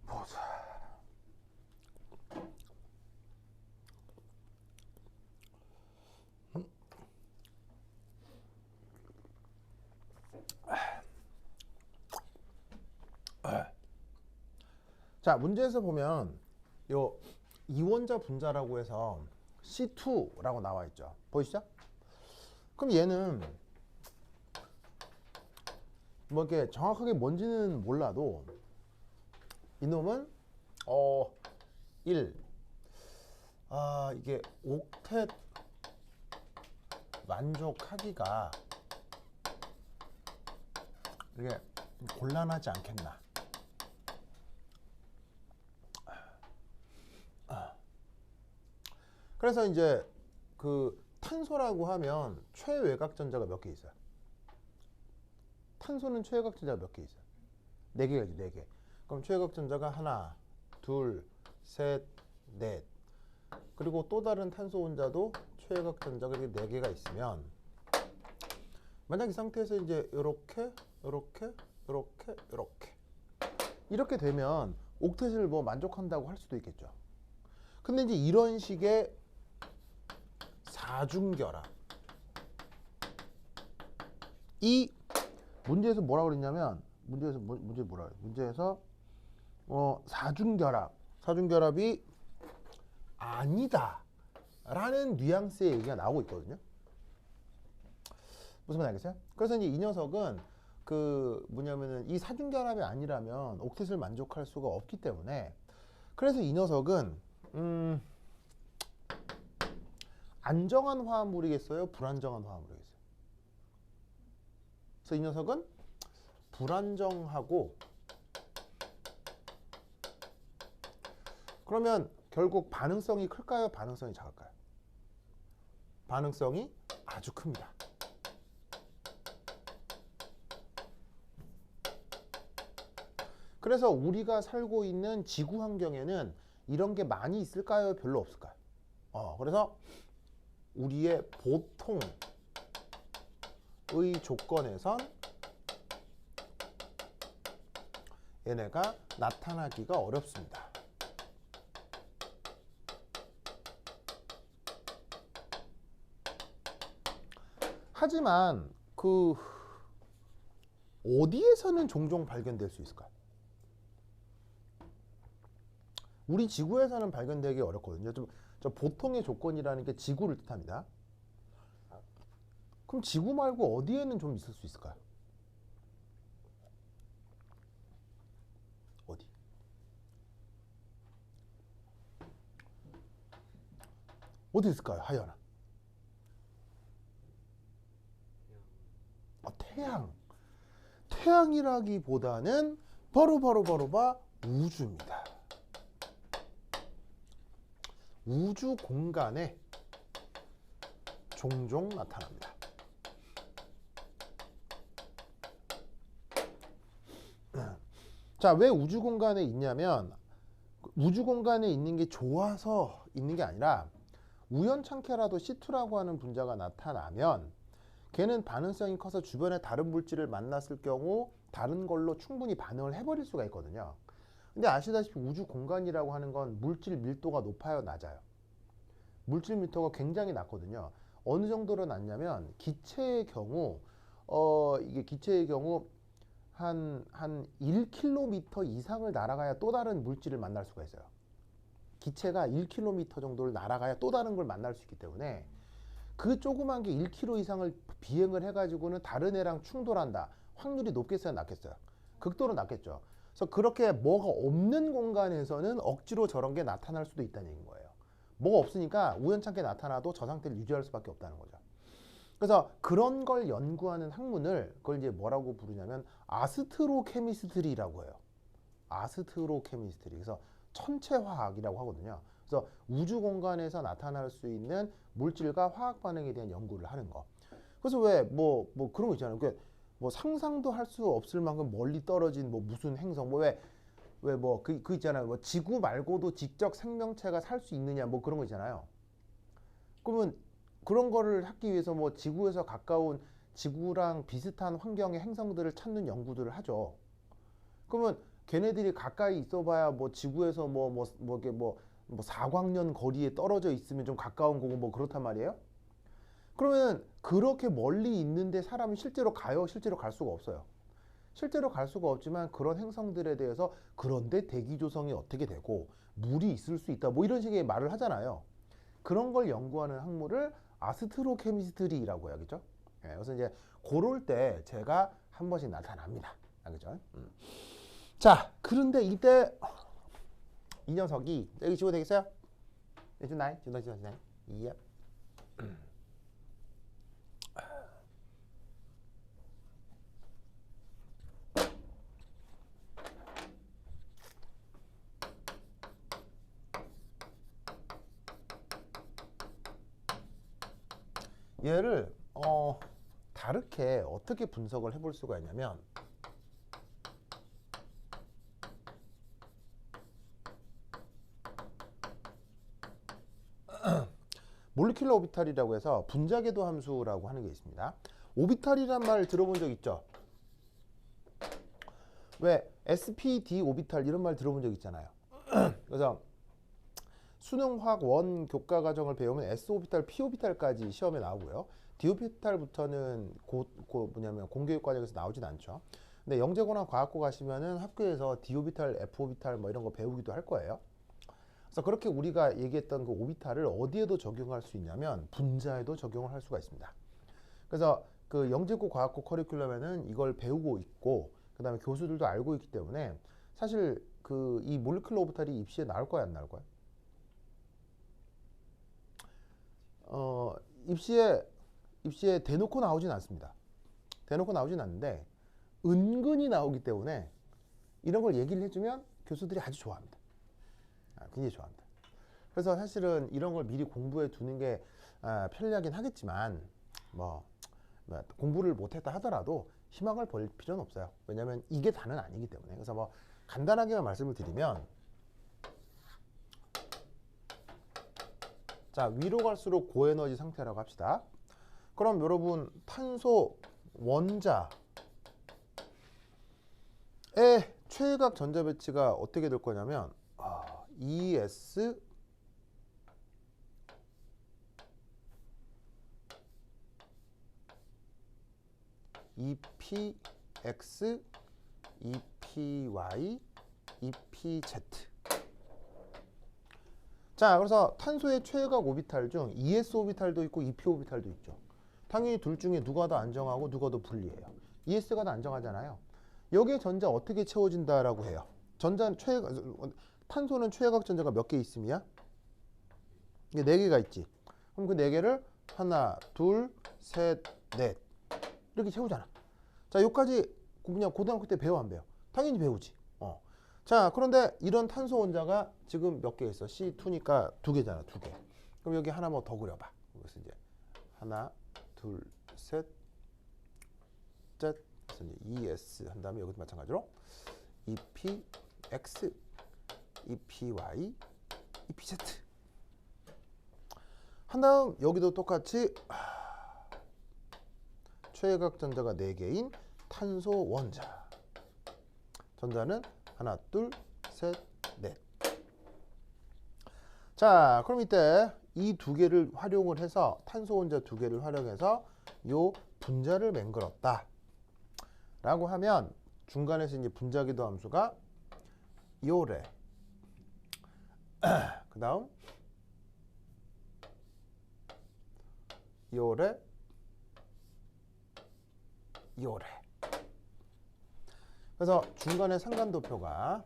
보자. 자, 문제에서 보면 요 이원자 분자라고 해서 C2라고 나와 있죠. 보이시죠? 그럼 얘는 뭐 이렇게 정확하게 뭔지는 몰라도 이놈은 1. 이게 옥텟 만족하기가 이게 좀 곤란하지 않겠나. 그래서 이제 그 탄소라고 하면 최외곽 전자가 몇 개 있어요? 탄소는 최외곽 전자가 몇 개 있어요? 4개가 있지, 4개. 그럼 최외곽 전자가 하나, 둘, 셋, 넷. 그리고 또 다른 탄소 혼자도 최외곽 전자가 이렇게 4개가 있으면 만약 이 상태에서 이제 요렇게 이렇게 되면 옥텟을 뭐 만족한다고 할 수도 있겠죠. 근데 이제 이런 식의 사중결합, 이 문제에서 뭐라고 그랬냐면 문제 뭐라 그래? 문제에서 사중결합이 아니다 라는 뉘앙스의 얘기가 나오고 있거든요. 무슨 말 알겠어요? 그래서 이제 이 녀석은 그 뭐냐면은 이 사중결합이 아니라면 옥텟을 만족할 수가 없기 때문에, 그래서 이 녀석은 안정한 화합물이겠어요? 불안정한 화합물이겠어요? 그래서 이 녀석은 불안정하고, 그러면 결국 반응성이 클까요? 반응성이 작을까요? 반응성이 아주 큽니다. 그래서 우리가 살고 있는 지구 환경에는 이런 게 많이 있을까요? 별로 없을까요? 그래서 우리의 보통의 조건에선 얘네가 나타나기가 어렵습니다. 하지만 그 어디에서는 종종 발견될 수 있을까요? 우리 지구에서는 발견되기 어렵거든요. 저 보통의 조건이라는 게 지구를 뜻합니다. 그럼 지구 말고 어디에는 좀 있을 수 있을까요? 어디? 어디 있을까요? 하연아. 태양. 태양이라기보다는 바로 우주입니다. 우주 공간에 종종 나타납니다. 자, 왜 우주 공간에 있냐면 우주 공간에 있는 게 좋아서 있는 게 아니라 우연찮게라도 C2라고 하는 분자가 나타나면 걔는 반응성이 커서 주변에 다른 물질을 만났을 경우 다른 걸로 충분히 반응을 해버릴 수가 있거든요. 근데 아시다시피 우주 공간이라고 하는 건 물질 밀도가 높아요, 낮아요? 물질 밀도가 굉장히 낮거든요. 어느 정도로 낮냐면 기체의 경우 이게 기체의 경우 한 1km 이상을 날아가야 또 다른 물질을 만날 수가 있어요. 기체가 1km 정도를 날아가야 또 다른 걸 만날 수 있기 때문에 그 조그만 게 1km 이상을 비행을 해가지고는 다른 애랑 충돌한다. 확률이 높겠어요, 낮겠어요? 극도로 낮겠죠. 그래서 그렇게 뭐가 없는 공간에서는 억지로 저런 게 나타날 수도 있다는 얘기인 거예요. 뭐가 없으니까 우연찮게 나타나도 저 상태를 유지할 수밖에 없다는 거죠. 그래서 그런 걸 연구하는 학문을 그걸 이제 뭐라고 부르냐면 아스트로케미스트리라고 해요. 아스트로케미스트리. 그래서 천체화학이라고 하거든요. 그래서 우주 공간에서 나타날 수 있는 물질과 화학 반응에 대한 연구를 하는 거. 그래서 왜 뭐 그런 거 있잖아요. 뭐 상상도 할 수 없을 만큼 멀리 떨어진 뭐 무슨 행성, 뭐 왜 뭐 그 있잖아요. 뭐 지구 말고도 지적 생명체가 살 수 있느냐, 뭐 그런 거 있잖아요. 그러면 그런 거를 하기 위해서 뭐 지구에서 가까운 지구랑 비슷한 환경의 행성들을 찾는 연구들을 하죠. 그러면 걔네들이 가까이 있어봐야 뭐 지구에서 뭐 4광년 거리에 떨어져 있으면 좀 가까운 거고 뭐 그렇단 말이에요. 그러면 그렇게 멀리 있는데 사람이 실제로 가요? 실제로 갈 수가 없어요. 실제로 갈 수가 없지만 그런 행성들에 대해서 그런데 대기 조성이 어떻게 되고 물이 있을 수 있다 뭐 이런 식의 말을 하잖아요. 그런 걸 연구하는 학문을 아스트로케미스트리라고 해요. 그죠? 예, 그래서 이제 그럴 때 제가 한 번씩 나타납니다. 그죠? 자, 그런데 이때 이 녀석이 여기 지워 되겠어요? 지나이? 예. 얘를 다르게 어떻게 분석을 해볼 수가 있냐면 몰리큘러 오비탈이라고 해서 분자궤도 함수라고 하는 게 있습니다. 오비탈이란 말 들어본 적 있죠? 왜 SPD 오비탈 이런 말 들어본 적 있잖아요. 그래서 수능화학 원 교과 과정을 배우면 S 오비탈, P 오비탈까지 시험에 나오고요. D 오비탈부터는 뭐냐면 공교육 과정에서 나오진 않죠. 근데 영재고나 과학고 가시면은 학교에서 D 오비탈, F 오비탈 뭐 이런 거 배우기도 할 거예요. 그래서 그렇게 우리가 얘기했던 그 오비탈을 어디에도 적용할 수 있냐면 분자에도 적용을 할 수가 있습니다. 그래서 그 영재고 과학고 커리큘럼에는 이걸 배우고 있고 그다음에 교수들도 알고 있기 때문에 사실 그 이 몰리큘러 오비탈이 입시에 나올 거야 안 나올 거야? 입시에 대놓고 나오진 않습니다. 대놓고 나오진 않는데 은근히 나오기 때문에 이런 걸 얘기를 해주면 교수들이 아주 좋아합니다. 굉장히 좋아합니다. 그래서 사실은 이런 걸 미리 공부해 두는 게 편리하긴 하겠지만 뭐 공부를 못했다 하더라도 희망을 벌일 필요는 없어요. 왜냐하면 이게 다는 아니기 때문에. 그래서 뭐 간단하게만 말씀을 드리면 자, 위로 갈수록 고에너지 상태라고 합시다. 그럼 여러분 탄소 원자의 최외각 전자 배치가 어떻게 될 거냐면 ES EPX EPY EPZ. 자, 그래서 탄소의 최외각 오비탈 중 ES 오비탈도 있고 EP 오비탈도 있죠. 당연히 둘 중에 누가 더 안정하고 누가 더 불리해요. ES가 더 안정하잖아요. 여기에 전자 어떻게 채워진다라고 해요. 탄소는 최외각 전자가 몇 개 있음이야? 이게 4개가 있지. 그럼 그 4개를 하나, 둘, 셋, 넷 이렇게 채우잖아. 자, 여기까지 그냥 고등학교 때 배워 안 배워? 당연히 배우지. 자, 그런데 이런 탄소 원자가 지금 몇 개 있어? C2니까 2개잖아, 2개. 그럼 여기 하나 뭐 더 그려봐. 그래서 이제 하나, 둘, 셋, 셋. 그래서 이제 ES 한 다음에 여기도 마찬가지로 EPX, EPY, EPZ. 한 다음 여기도 똑같이 최외각 전자가 4개인 탄소 원자. 전자는 하나, 둘, 셋, 넷. 자, 그럼 이때 이 2개를 활용을 해서 탄소 원자 2개를 활용해서 요 분자를 맹글었다 라고 하면 중간에서 이제 분자궤도 함수가 요래. 그 다음 요래, 요래. 그래서 중간에 상관도표가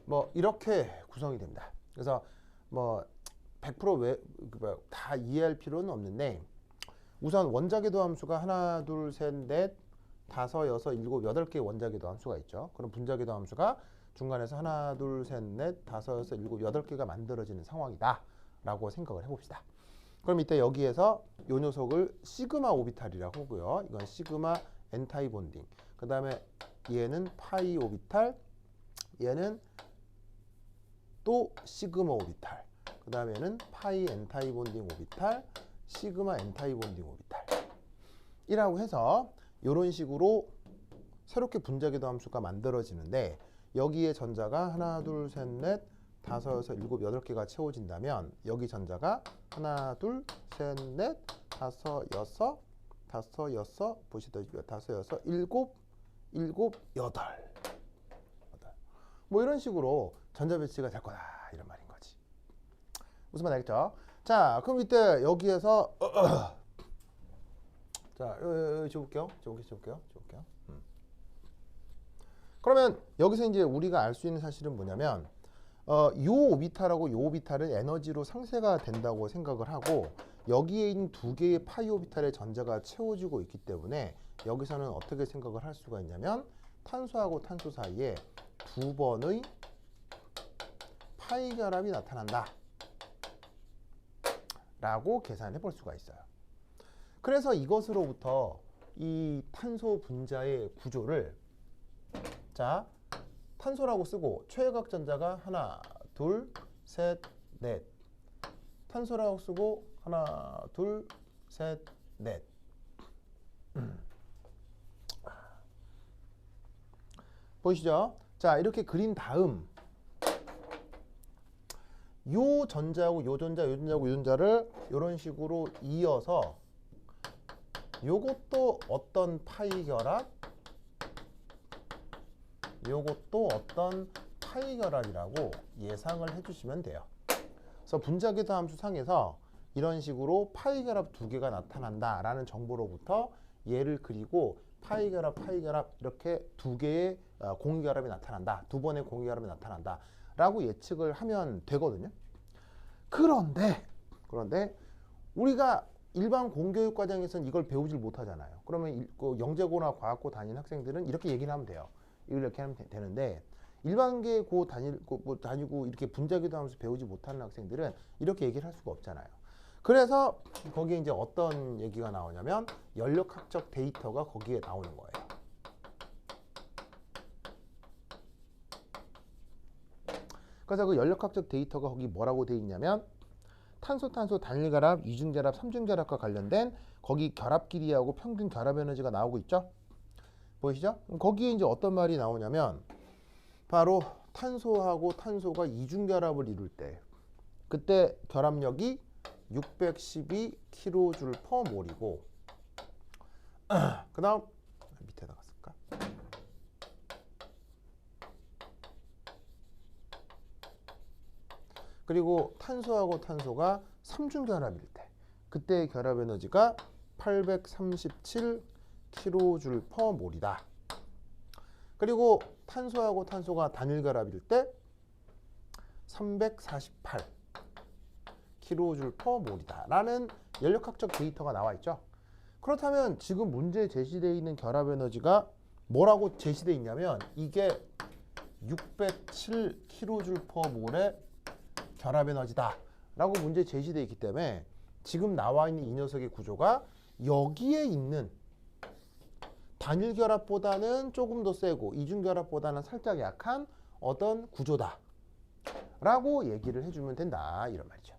뭐 이렇게 구성이 됩니다. 그래서 뭐 100%다 이해할 필요는 없는데 우선 원자궤도 함수가 하나, 둘, 셋, 넷, 다섯, 여섯, 일곱, 8개의 원자궤도 함수가 있죠. 그럼 분자궤도 함수가 중간에서 하나, 둘, 셋, 넷, 다섯, 여섯, 일곱, 8개가 만들어지는 상황이다 라고 생각을 해봅시다. 그럼 이때 여기에서 요 녀석을 시그마 오비탈이라고 하고요. 이건 시그마 엔타이 본딩. 그 다음에 얘는 파이 오비탈, 얘는 또 시그마 오비탈. 그 다음에는 파이 엔타이 본딩 오비탈, 시그마 엔타이 본딩 오비탈. 이라고 해서 이런 식으로 새롭게 분자궤도 함수가 만들어지는데 여기에 전자가 하나, 둘, 셋, 넷, 다섯, 여섯, 일곱, 여덟 개가 채워진다면 여기 전자가 하나, 둘, 셋, 넷, 다섯, 여섯, 보시다시피 다섯, 여섯, 일곱, 여덟. 뭐 이런 식으로 전자 배치가 될 거다 이런 말인 거지. 무슨 말 알겠죠? 자, 그럼 이때 여기에서 자, 줘볼게요. 그러면 여기서 이제 우리가 알 수 있는 사실은 뭐냐면 요 오비탈하고 요 오비탈은 에너지로 상쇄가 된다고 생각을 하고 여기에 있는 두 개의 파이 오비탈의 전자가 채워지고 있기 때문에 여기서는 어떻게 생각을 할 수가 있냐면 탄소하고 탄소 사이에 두 번의 파이 결합이 나타난다 라고 계산해 볼 수가 있어요. 그래서 이것으로부터 이 탄소 분자의 구조를 자, 탄소라고 쓰고 최외각 전자가 하나, 둘, 셋, 넷. 탄소라고 쓰고 하나, 둘, 셋, 넷. 보이시죠? 자, 이렇게 그린 다음 요 전자하고 요 전자, 요 전자하고 요 전자를 이런 식으로 이어서 요것도 어떤 파이 결합, 요것도 어떤 파이 결합이라고 예상을 해주시면 돼요. 그래서 분자궤도 함수 상에서 이런 식으로 파이 결합 두 개가 나타난다라는 정보로부터 얘를 그리고 파이 결합 이렇게 두 개의 공유 결합이 나타난다, 두 번의 공유 결합이 나타난다라고 예측을 하면 되거든요. 그런데 우리가 일반 공교육 과정에서는 이걸 배우질 못하잖아요. 그러면 영재고나 과학고 다니는 학생들은 이렇게 얘기를 하면 돼요. 이렇게 하면 되는데 일반계고 다니고 이렇게 분자궤도 하면서 배우지 못하는 학생들은 이렇게 얘기를 할 수가 없잖아요. 그래서 거기에 이제 어떤 얘기가 나오냐면 연력학적 데이터가 거기에 나오는 거예요. 그래서 그 연력학적 데이터가 거기 뭐라고 돼 있냐면 탄소 단일결합, 이중결합, 삼중결합과 관련된 거기 결합끼리하고 평균 결합 에너지가 나오고 있죠. 보이시죠? 거기에 이제 어떤 말이 나오냐면 바로 탄소하고 탄소가 이중결합을 이룰 때 그때 결합력이 612kJ/몰이고 그 다음 밑에다가 쓸까? 그리고 탄소하고 탄소가 삼중결합일 때 그때 결합 에너지가 837kJ/몰이다. 그리고 탄소하고 탄소가 단일 결합일 때 348kJ/몰이다 라는 연력학적 데이터가 나와 있죠. 그렇다면 지금 문제에 제시되어 있는 결합 에너지가 뭐라고 제시되어 있냐면 이게 607kJ/몰의 결합 에너지다 라고 문제에 제시되어 있기 때문에 지금 나와 있는 이 녀석의 구조가 여기에 있는 단일 결합보다는 조금 더 세고 이중 결합보다는 살짝 약한 어떤 구조다 라고 얘기를 해주면 된다 이런 말이죠.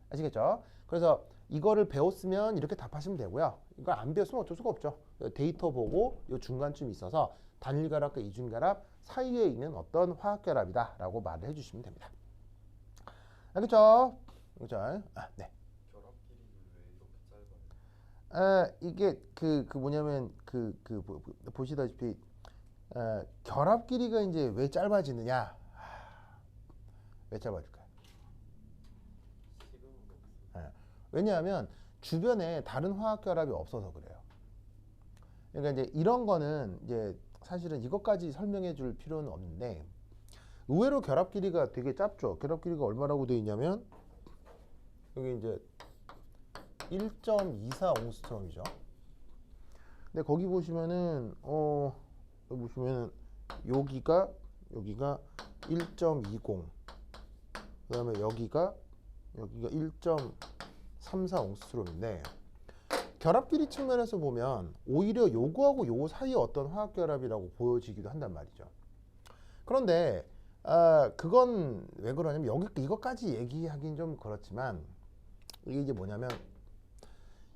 아시겠죠? 그래서 이거를 배웠으면 이렇게 답하시면 되고요. 이거 안 배웠으면 어쩔 수가 없죠. 데이터 보고 이 중간쯤 있어서 단일 결합과 이중 결합 사이에 있는 어떤 화학 결합이다 라고 말을 해주시면 됩니다. 알겠죠? 네. 결합 길이는 왜 이렇게 짧아요? 이게 뭐냐면 보시다시피 결합 길이가 이제 왜 짧아지느냐? 왜 짧아질까요? 식음은 없어요. 왜냐하면 주변에 다른 화학 결합이 없어서 그래요. 그러니까 이제 이런 거는 이제 사실은 이것까지 설명해 줄 필요는 없는데 의외로 결합 길이가 되게 짧죠. 결합 길이가 얼마라고 되어 있냐면 여기 이제 1.24 옹스트럼이죠. 근데 거기 보시면은 여기가 1.20, 그다음에 여기가 1.34 옹스트럼인데 결합끼리 측면에서 보면 오히려 요거하고 요거 사이에 어떤 화학결합이라고 보여지기도 한단 말이죠. 그런데 그건 왜 그러냐면 여기 이것까지 얘기하긴 좀 그렇지만 이게 이제 뭐냐면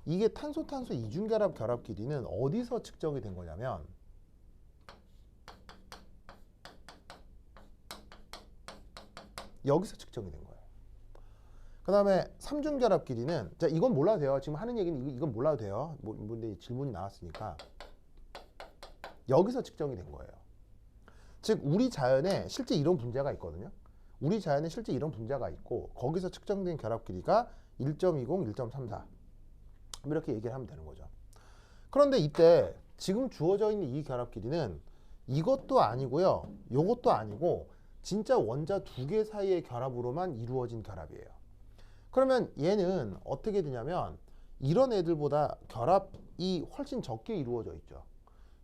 이게 탄소 이중결합 결합끼리는 어디서 측정이 된 거냐면 여기서 측정이 된 거예요. 그 다음에 삼중결합끼리는 자 이건 몰라도 돼요. 지금 하는 얘기는 이건 몰라도 돼요. 근데 질문이 나왔으니까 여기서 측정이 된 거예요. 즉 우리 자연에 실제 이런 분자가 있거든요. 우리 자연에 실제 이런 분자가 있고 거기서 측정된 결합 길이가 1.20, 1.34 이렇게 얘기를 하면 되는 거죠. 그런데 이때 지금 주어져 있는 이 결합 길이는 이것도 아니고요. 요것도 아니고 진짜 원자 두 개 사이의 결합으로만 이루어진 결합이에요. 그러면 얘는 어떻게 되냐면 이런 애들보다 결합이 훨씬 적게 이루어져 있죠.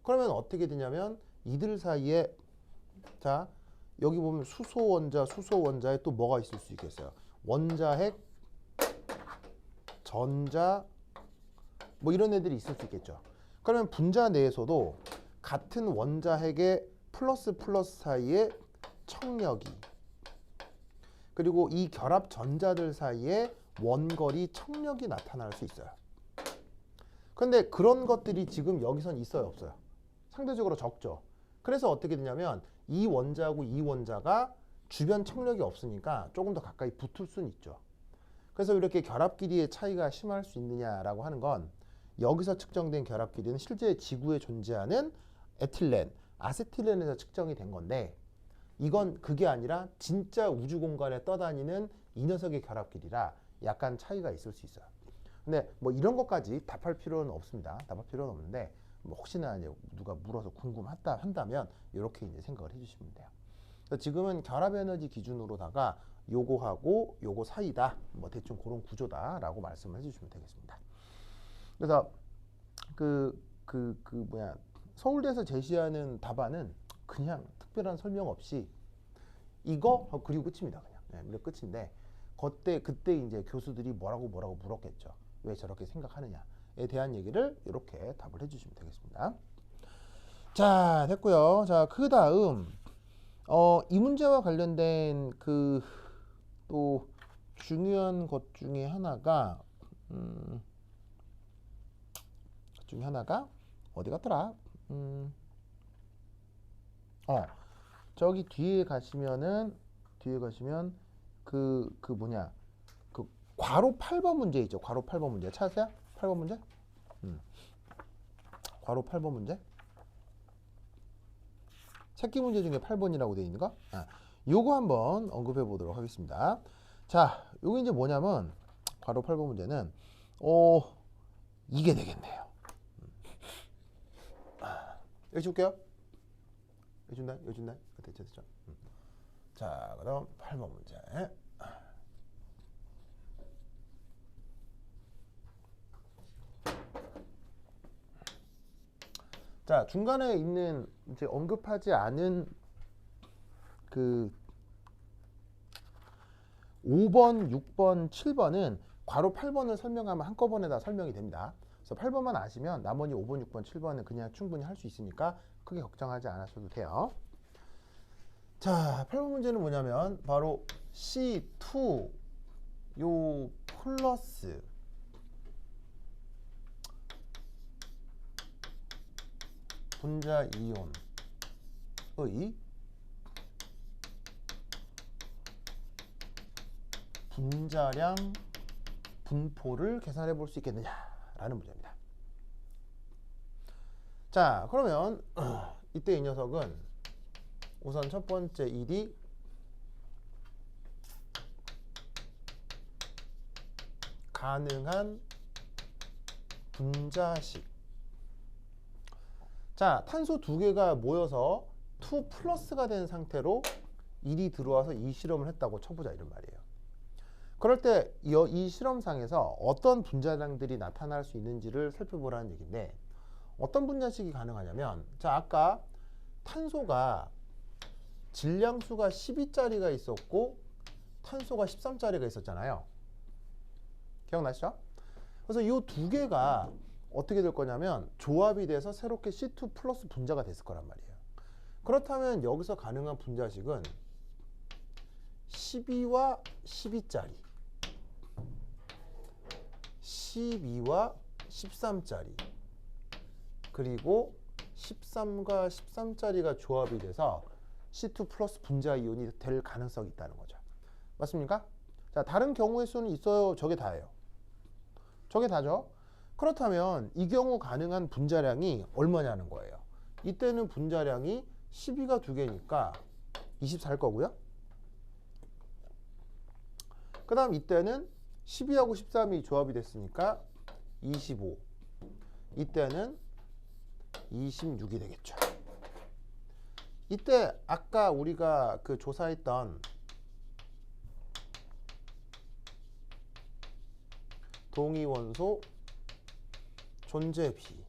그러면 어떻게 되냐면 이들 사이에 자 여기 보면 수소 원자에 또 뭐가 있을 수 있겠어요? 원자핵, 전자 뭐 이런 애들이 있을 수 있겠죠. 그러면 분자 내에서도 같은 원자핵의 플러스 사이에 청력이 그리고 이 결합 전자들 사이에 원거리 청력이 나타날 수 있어요. 그런데 그런 것들이 지금 여기선 있어요, 없어요? 상대적으로 적죠. 그래서 어떻게 되냐면 이 원자하고 이 원자가 주변 청력이 없으니까 조금 더 가까이 붙을 수는 있죠. 그래서 이렇게 결합 길이의 차이가 심할 수 있느냐라고 하는 건 여기서 측정된 결합 길이는 실제 지구에 존재하는 에틸렌, 아세틸렌에서 측정이 된 건데 이건 그게 아니라 진짜 우주 공간에 떠다니는 이 녀석의 결합 길이라 약간 차이가 있을 수 있어요. 근데 뭐 이런 것까지 답할 필요는 없습니다. 답할 필요는 없는데 뭐 혹시나 이제 누가 물어서 궁금하다 한다면 이렇게 이제 생각을 해주시면 돼요. 그래서 지금은 결합 에너지 기준으로다가 요거하고 요거 사이다. 뭐 대충 그런 구조다라고 말씀을 해주시면 되겠습니다. 그래서 서울대에서 제시하는 답안은 그냥 특별한 설명 없이 이거 그리고 끝입니다. 그냥 이게 끝인데 그때 이제 교수들이 뭐라고 물었겠죠. 왜 저렇게 생각하느냐에 대한 얘기를 이렇게 답을 해주시면 되겠습니다. 자 됐고요. 자 그 다음 이 문제와 관련된 그 또 중요한 것 중에 하나가 어디 갔더라? 저기 뒤에 가시면 그 괄호 8번 문제 있죠. 괄호 8번 문제 찾으세요? 8번 문제? 괄호 8번 문제? 새끼 문제 중에 8번이라고 되어 있는 거? 요거 한번 언급해 보도록 하겠습니다. 자, 요게 이제 뭐냐면 괄호 8번 문제는 이게 되겠네요. 여기 줄게요. 여기 준다. 됐죠. 자, 그럼 8번 문제. 자, 중간에 있는 이제 언급하지 않은 그 5번, 6번, 7번은 괄호 8번을 설명하면 한꺼번에 다 설명이 됩니다. 그래서 8번만 아시면 나머지 5번, 6번, 7번은 그냥 충분히 할 수 있으니까 크게 걱정하지 않으셔도 돼요. 자, 8번 문제는 뭐냐면 바로 C2 요 플러스 분자 이온의 분자량 분포를 계산해 볼 수 있겠느냐라는 문제입니다. 자, 그러면 이때 이 녀석은 우선 첫 번째 일이 가능한 분자식. 자, 탄소 두 개가 모여서 2 플러스가 된 상태로 1이 들어와서 이 실험을 했다고 쳐보자 이런 말이에요. 그럴 때 이 실험상에서 어떤 분자량들이 나타날 수 있는지를 살펴보라는 얘기인데 어떤 분자식이 가능하냐면 자, 아까 탄소가 질량수가 12짜리가 있었고 탄소가 13짜리가 있었잖아요. 기억나시죠? 그래서 이 두 개가 어떻게 될 거냐면 조합이 돼서 새롭게 C2 플러스 분자가 됐을 거란 말이에요. 그렇다면 여기서 가능한 분자식은 12와 12짜리, 12와 13짜리, 그리고 13과 13짜리가 조합이 돼서 C2 플러스 분자 이온이 될 가능성이 있다는 거죠. 맞습니까? 자, 다른 경우의 수는 있어요? 저게 다예요. 저게 다죠. 그렇다면 이 경우 가능한 분자량이 얼마냐는 거예요. 이때는 분자량이 12가 2개니까 24일 거고요. 그 다음 이때는 12하고 13이 조합이 됐으니까 25. 이때는 26이 되겠죠. 이때 아까 우리가 그 조사했던 동위원소 존재비.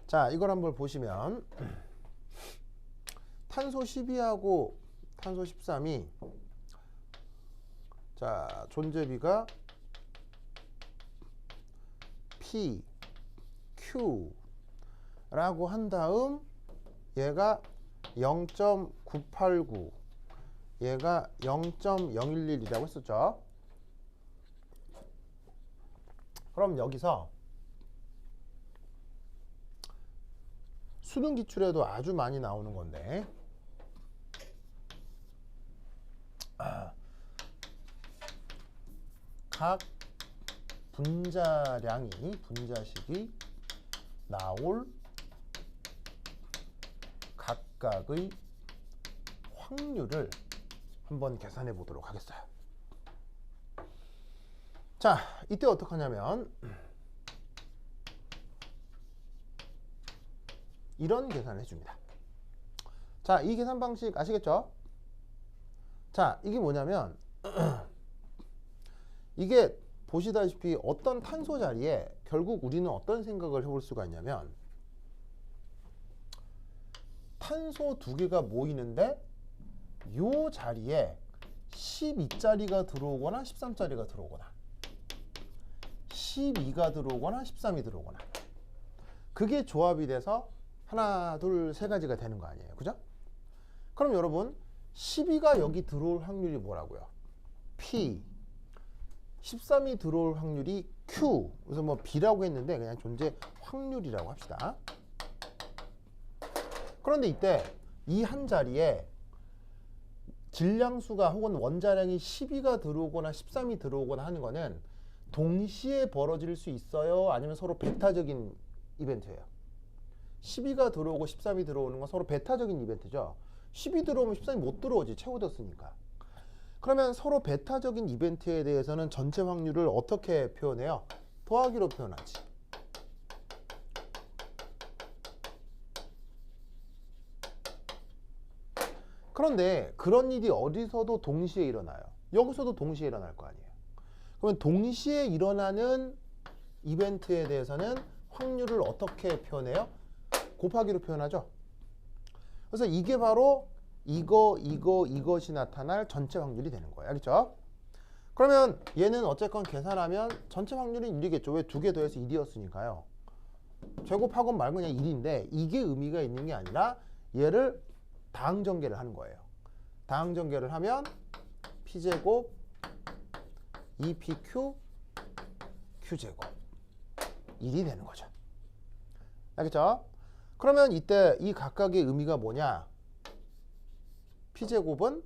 자, 이걸 한번 보시면 탄소 12하고 탄소 13이 자, 존재비가 P, Q 라고 한 다음 얘가 0.989 얘가 0.011이라고 했었죠. 그럼 여기서 수능 기출에도 아주 많이 나오는 건데 각 분자식이 나올 각각의 확률을 한번 계산해 보도록 하겠어요. 자, 이때 어떻게 하냐면 이런 계산을 해줍니다. 자, 이 계산 방식 아시겠죠? 자, 이게 뭐냐면 이게 보시다시피 어떤 탄소 자리에 결국 우리는 어떤 생각을 해볼 수가 있냐면 탄소 2개가 모이는데 이 자리에 12짜리가 들어오거나 13짜리가 들어오거나 12가 들어오거나 13이 들어오거나 그게 조합이 돼서 하나, 둘, 세 가지가 되는 거 아니에요. 그죠? 그럼 여러분 12가 여기 들어올 확률이 뭐라고요? P 13이 들어올 확률이 Q. 그래서 뭐 B라고 했는데 그냥 존재 확률이라고 합시다. 그런데 이때 이 한 자리에 질량수가 혹은 원자량이 12가 들어오거나 13이 들어오거나 하는 거는 동시에 벌어질 수 있어요? 아니면 서로 배타적인 이벤트예요? 12가 들어오고 13이 들어오는 건 서로 배타적인 이벤트죠. 12 들어오면 13이 못 들어오지. 채워졌으니까. 그러면 서로 배타적인 이벤트에 대해서는 전체 확률을 어떻게 표현해요? 더하기로 표현하지. 그런데 그런 일이 어디서도 동시에 일어나요. 여기서도 동시에 일어날 거 아니에요. 그러면 동시에 일어나는 이벤트에 대해서는 확률을 어떻게 표현해요? 곱하기로 표현하죠. 그래서 이게 바로 이것이 나타날 전체 확률이 되는 거예요. 알겠죠? 그러면 얘는 어쨌건 계산하면 전체 확률은 1이겠죠. 왜 2개 더해서 1이었으니까요. 제곱하건 말건 그냥 1인데 이게 의미가 있는 게 아니라 얘를 다항전개를 하는 거예요. 다항전개를 하면 P제곱 2PQ Q제곱 1이 되는 거죠. 알겠죠? 그러면 이때 이 각각의 의미가 뭐냐? P제곱은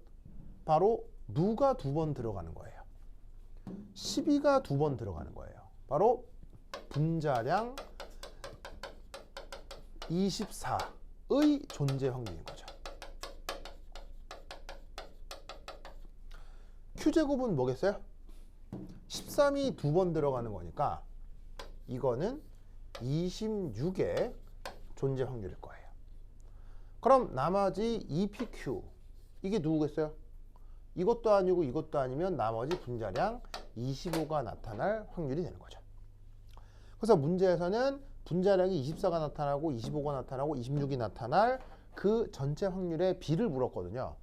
바로 누가 2번 들어가는 거예요. 12가 2번 들어가는 거예요. 바로 분자량 24의 존재 확률인 거죠. Q제곱은 뭐겠어요? 13이 2번 들어가는 거니까 이거는 26의 존재 확률일 거예요. 그럼 나머지 2PQ 이게 누구겠어요? 이것도 아니고 이것도 아니면 나머지 분자량 25가 나타날 확률이 되는 거죠. 그래서 문제에서는 분자량이 24가 나타나고 25가 나타나고 26이 나타날 그 전체 확률의 비를 물었거든요.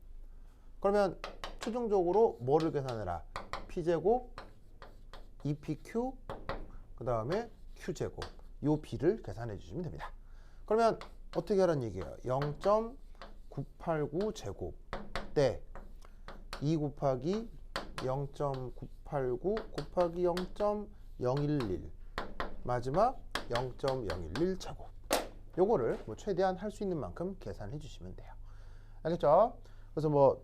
그러면 최종적으로 뭐를 계산해라? P제곱 2PQ 그 다음에 Q제곱 요 B를 계산해 주시면 됩니다. 그러면 어떻게 하라는 얘기예요? 0.989 제곱 대 2 곱하기 0.989 곱하기 0.011 마지막 0.011 제곱 요거를 뭐 최대한 할 수 있는 만큼 계산해 주시면 돼요. 알겠죠? 그래서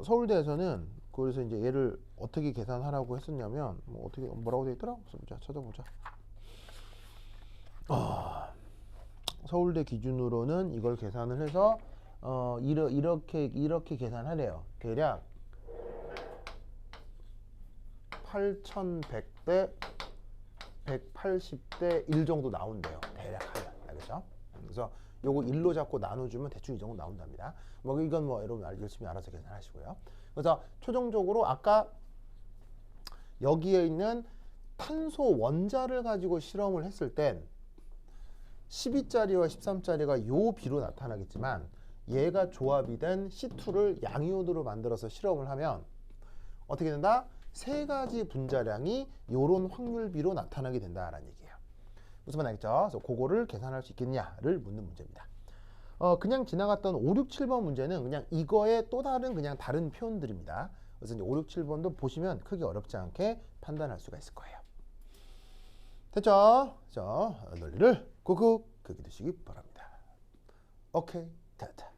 서울대에서는 그래서 이제 얘를 어떻게 계산하라고 했었냐면 뭐 어떻게 뭐라고 돼 있더라? 보자 찾아보자. 서울대 기준으로는 이걸 계산을 해서 이렇게 계산하래요. 대략 8,100대 180대 1 정도 나온대요. 대략 하면. 알겠죠? 그래서 요거 1로 잡고 나눠주면 대충 이 정도 나온답니다. 뭐 이건 뭐 여러분 열심히 알아서 계산하시고요. 그래서 최종적으로 아까 여기에 있는 탄소 원자를 가지고 실험을 했을 땐 12짜리와 13짜리가 요 비로 나타나겠지만 얘가 조합이 된 C2를 양이온으로 만들어서 실험을 하면 어떻게 된다? 세 가지 분자량이 요런 확률비로 나타나게 된다라는 얘기예요. 무슨 말 알겠죠? 그래서 그거를 계산할 수 있겠냐를 묻는 문제입니다. 그냥 지나갔던 5, 6, 7번 문제는 그냥 이거의 또 다른 그냥 다른 표현들입니다. 그래서 이제 5, 6, 7번도 보시면 크게 어렵지 않게 판단할 수가 있을 거예요. 됐죠? 자, 논리를 꾹꾹 긁어두시기 바랍니다. 오케이, 됐다.